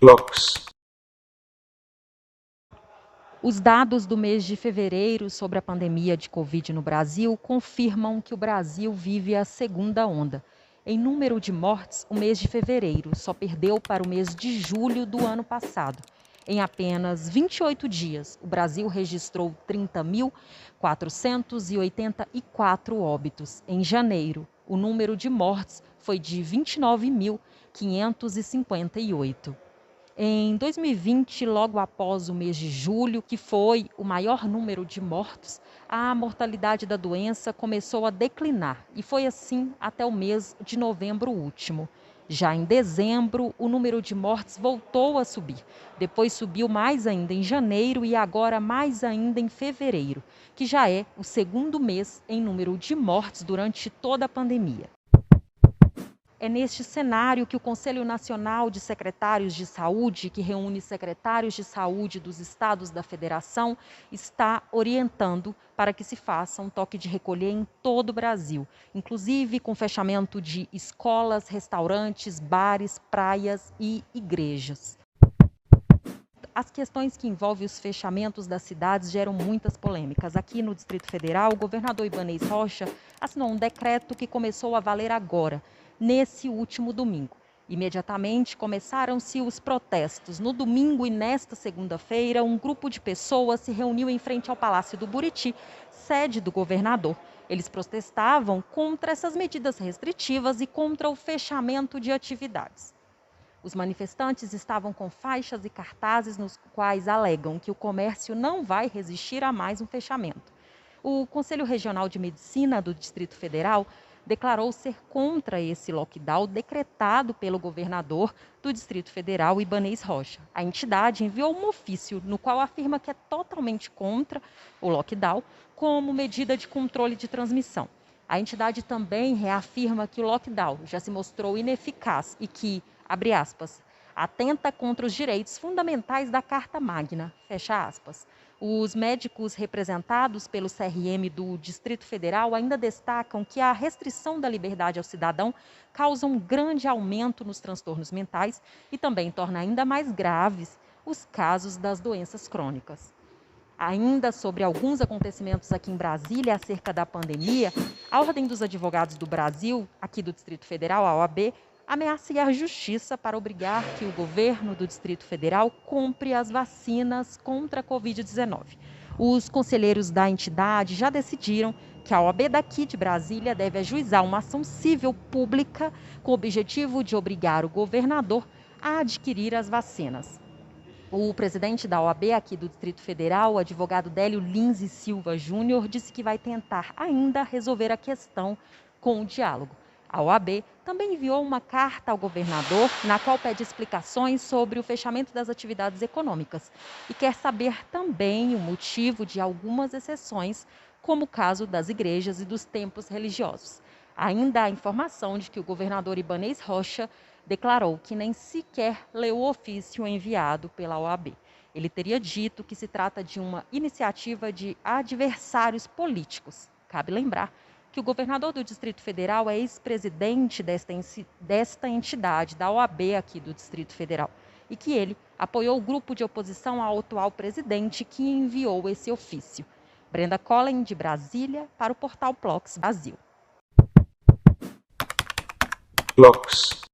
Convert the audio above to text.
Blocos. Os dados do mês de fevereiro sobre a pandemia de Covid no Brasil confirmam que o Brasil vive a segunda onda. Em número de mortes, o mês de fevereiro só perdeu para o mês de julho do ano passado. Em apenas 28 dias, o Brasil registrou 30.484 óbitos. Em janeiro, o número de mortes foi de 29.558. Em 2020, logo após o mês de julho, que foi o maior número de mortos, a mortalidade da doença começou a declinar e foi assim até o mês de novembro último. Já em dezembro, o número de mortes voltou a subir. Depois subiu mais ainda em janeiro e agora mais ainda em fevereiro, que já é o segundo mês em número de mortes durante toda a pandemia. É neste cenário que o Conselho Nacional de Secretários de Saúde, que reúne secretários de saúde dos estados da federação, está orientando para que se faça um toque de recolher em todo o Brasil, inclusive com fechamento de escolas, restaurantes, bares, praias e igrejas. As questões que envolvem os fechamentos das cidades geram muitas polêmicas. Aqui no Distrito Federal, o governador Ibanez Rocha assinou um decreto que começou a valer agora, nesse último domingo. Imediatamente começaram-se os protestos. No domingo e nesta segunda-feira, um grupo de pessoas se reuniu em frente ao Palácio do Buriti, sede do governador. Eles protestavam contra essas medidas restritivas e contra o fechamento de atividades. Os manifestantes estavam com faixas e cartazes nos quais alegam que o comércio não vai resistir a mais um fechamento. O Conselho Regional de Medicina do Distrito Federal declarou ser contra esse lockdown decretado pelo governador do Distrito Federal, Ibanez Rocha. A entidade enviou um ofício no qual afirma que é totalmente contra o lockdown como medida de controle de transmissão. A entidade também reafirma que o lockdown já se mostrou ineficaz e que, abre aspas, atenta contra os direitos fundamentais da Carta Magna, fecha aspas. Os médicos representados pelo CRM do Distrito Federal ainda destacam que a restrição da liberdade ao cidadão causa um grande aumento nos transtornos mentais e também torna ainda mais graves os casos das doenças crônicas. Ainda sobre alguns acontecimentos aqui em Brasília acerca da pandemia, a Ordem dos Advogados do Brasil, aqui do Distrito Federal, a OAB, ameaça ir à justiça para obrigar que o governo do Distrito Federal compre as vacinas contra a Covid-19. Os conselheiros da entidade já decidiram que a OAB daqui de Brasília deve ajuizar uma ação civil pública com o objetivo de obrigar o governador a adquirir as vacinas. O presidente da OAB aqui do Distrito Federal, o advogado Délio Lins e Silva Júnior, disse que vai tentar ainda resolver a questão com o diálogo. A OAB também enviou uma carta ao governador, na qual pede explicações sobre o fechamento das atividades econômicas e quer saber também o motivo de algumas exceções, como o caso das igrejas e dos templos religiosos. Ainda há informação de que o governador Ibanez Rocha declarou que nem sequer leu o ofício enviado pela OAB. Ele teria dito que se trata de uma iniciativa de adversários políticos. Cabe lembrar que o governador do Distrito Federal é ex-presidente desta entidade, da OAB aqui do Distrito Federal, e que ele apoiou o grupo de oposição ao atual presidente que enviou esse ofício. Brenda Collen, de Brasília, para o portal Blogs Brasil. Blocos.